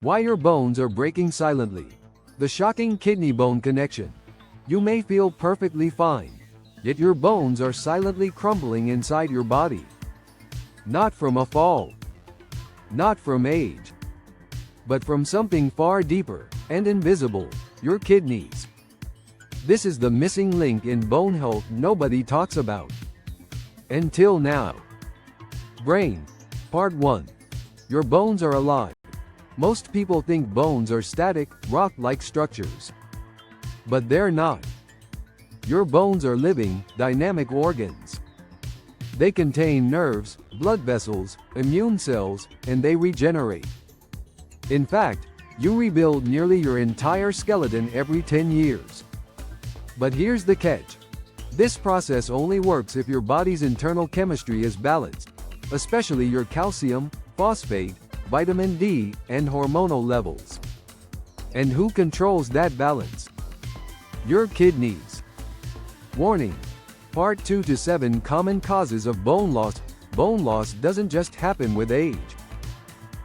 Why your bones are breaking silently. The shocking kidney-bone connection. You may feel perfectly fine, yet your bones are silently crumbling inside your body. Not from a fall, not from age, but from something far deeper and invisible, your kidneys. This is the missing link in bone health nobody talks about. Until now. Brain. Part 1. Your bones are alive. Most people think bones are static, rock-like structures. But they're not. Your bones are living, dynamic organs. They contain nerves, blood vessels, immune cells, and they regenerate. In fact, you rebuild nearly your entire skeleton every 10 years. But here's the catch. This process only works if your body's internal chemistry is balanced, especially your calcium, phosphate, vitamin D, and hormonal levels. And who controls that balance? Your kidneys. Warning. Part 2 to 7 Common causes of bone loss. Bone loss doesn't just happen with age.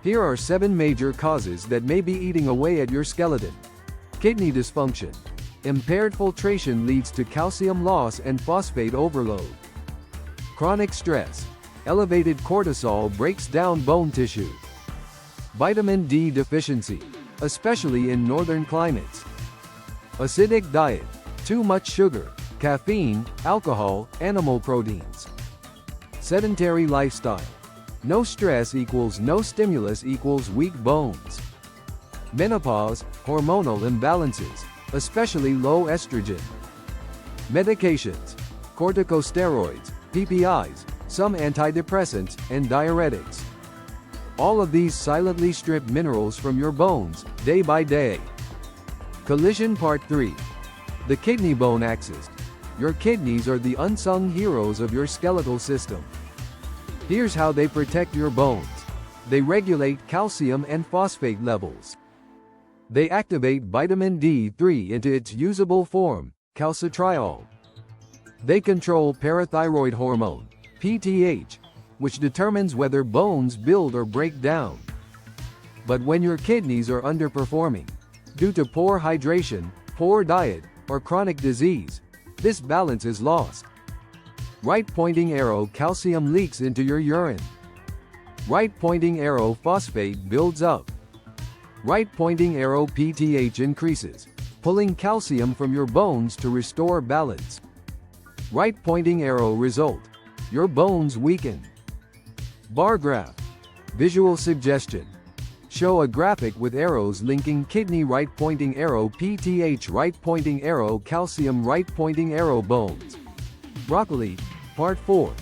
Here are 7 major causes that may be eating away at your skeleton. Kidney dysfunction. Impaired filtration leads to calcium loss and phosphate overload. Chronic stress. Elevated cortisol breaks down bone tissue. Vitamin D deficiency, especially in northern climates. Acidic diet. Too much sugar, caffeine, alcohol, animal proteins. Sedentary lifestyle. No stress equals no stimulus equals weak bones. Menopause, hormonal imbalances, especially low estrogen. Medications. Corticosteroids, PPIs, some antidepressants, and diuretics. All of these silently strip minerals from your bones, day by day. Collision Part 3. The kidney bone axis. Your kidneys are the unsung heroes of your skeletal system. Here's how they protect your bones. They regulate calcium and phosphate levels. They activate vitamin D3 into its usable form, calcitriol. They control parathyroid hormone, PTH, which determines whether bones build or break down. But when your kidneys are underperforming, due to poor hydration, poor diet, or chronic disease, this balance is lost. Right pointing arrow calcium leaks into your urine. Right pointing arrow phosphate builds up. Right pointing arrow PTH increases, pulling calcium from your bones to restore balance. Right pointing arrow result. Your bones weaken. Bar graph. Visual suggestion. Show a graphic with arrows linking kidney right pointing arrow PTH right pointing arrow calcium right pointing arrow bones. Broccoli. Part 4.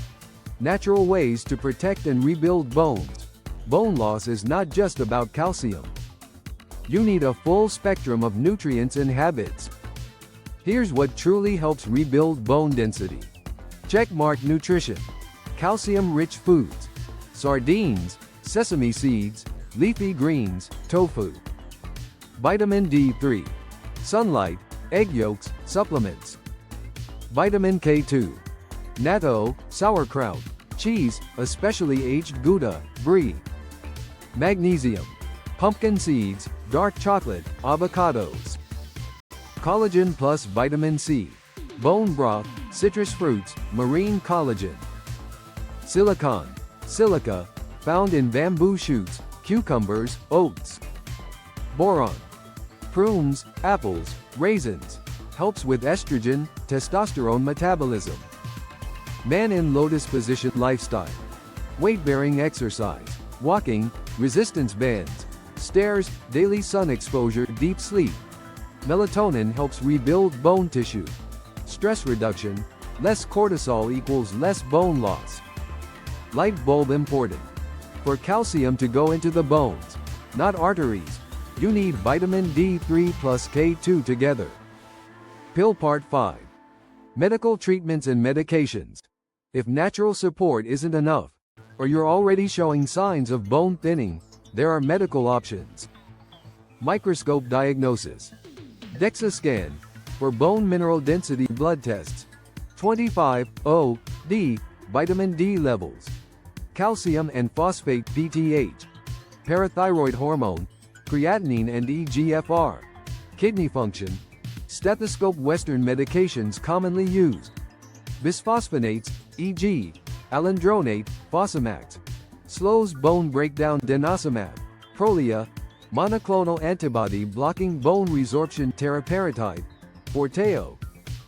Natural ways to protect and rebuild bones. Bone loss is not just about calcium. You need a full spectrum of nutrients and habits. Here's what truly helps rebuild bone density. Checkmark nutrition. Calcium-rich foods. Sardines, sesame seeds, leafy greens, tofu. Vitamin D3. Sunlight, egg yolks, supplements. Vitamin K2. Natto, sauerkraut, cheese, especially aged Gouda, brie. Magnesium. Pumpkin seeds, dark chocolate, avocados. Collagen plus vitamin C. Bone broth, citrus fruits, marine collagen. Silicon. Silica, found in bamboo shoots, cucumbers, oats. Boron. Prunes, apples, raisins. Helps with estrogen, testosterone metabolism. Man in lotus position lifestyle. Weight-bearing exercise, walking, resistance bands, stairs, daily sun exposure, deep sleep. Melatonin helps rebuild bone tissue. Stress reduction, less cortisol equals less bone loss. Light bulb important. For calcium to go into the bones, not arteries, you need vitamin D3 plus K2 together. Pill Part 5. Medical treatments and medications. If natural support isn't enough, or you're already showing signs of bone thinning, there are medical options. Microscope diagnosis. DEXA scan, for bone mineral density blood tests. 25-OD, vitamin D levels. Calcium and phosphate PTH. Parathyroid hormone, creatinine and EGFR. Kidney function. Stethoscope. Western medications commonly used. Bisphosphonates, e.g., alendronate, fosamax. Slows bone breakdown. Denosumab. Prolia. Monoclonal antibody blocking bone resorption. Teriparatide. Forteo.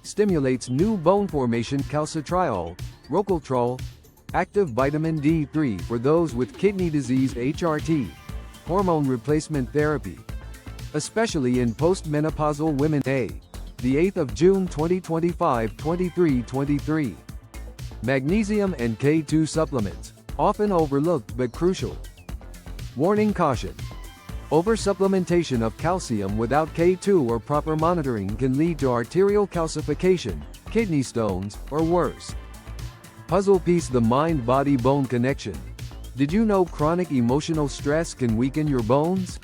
Stimulates new bone formation. Calcitriol. Rocultrol. Active vitamin D3 for those with kidney disease. HRT. Hormone replacement therapy, especially in postmenopausal women. The 8th of June 2025, 23:23. Magnesium and K2 supplements, often overlooked but crucial. Warning: caution. Oversupplementation of calcium without K2 or proper monitoring can lead to arterial calcification, kidney stones, or worse. Puzzle piece: the mind-body-bone connection. Did you know chronic emotional stress can weaken your bones?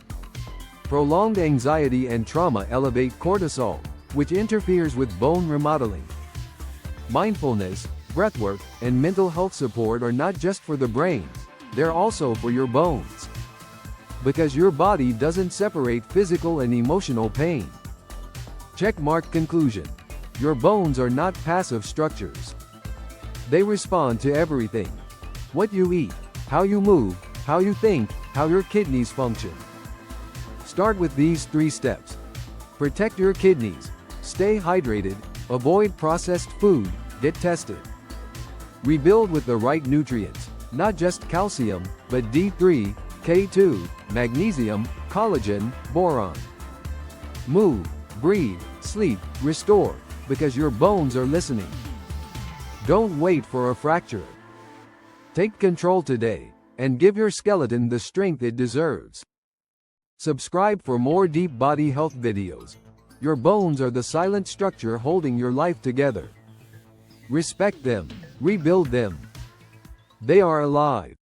Prolonged anxiety and trauma elevate cortisol, which interferes with bone remodeling. Mindfulness, breathwork, and mental health support are not just for the brain, they're also for your bones. Because your body doesn't separate physical and emotional pain. Checkmark. Conclusion: your bones are not passive structures. They respond to everything. What you eat, how you move, how you think, how your kidneys function. Start with these 3 steps. Protect your kidneys. Stay hydrated. Avoid processed food. Get tested. Rebuild with the right nutrients, not just calcium, but D3, K2, magnesium, collagen, boron. Move, breathe, sleep, restore, because your bones are listening. Don't wait for a fracture. Take control today, and give your skeleton the strength it deserves. Subscribe for more deep body health videos. Your bones are the silent structure holding your life together. Respect them. Rebuild them. They are alive.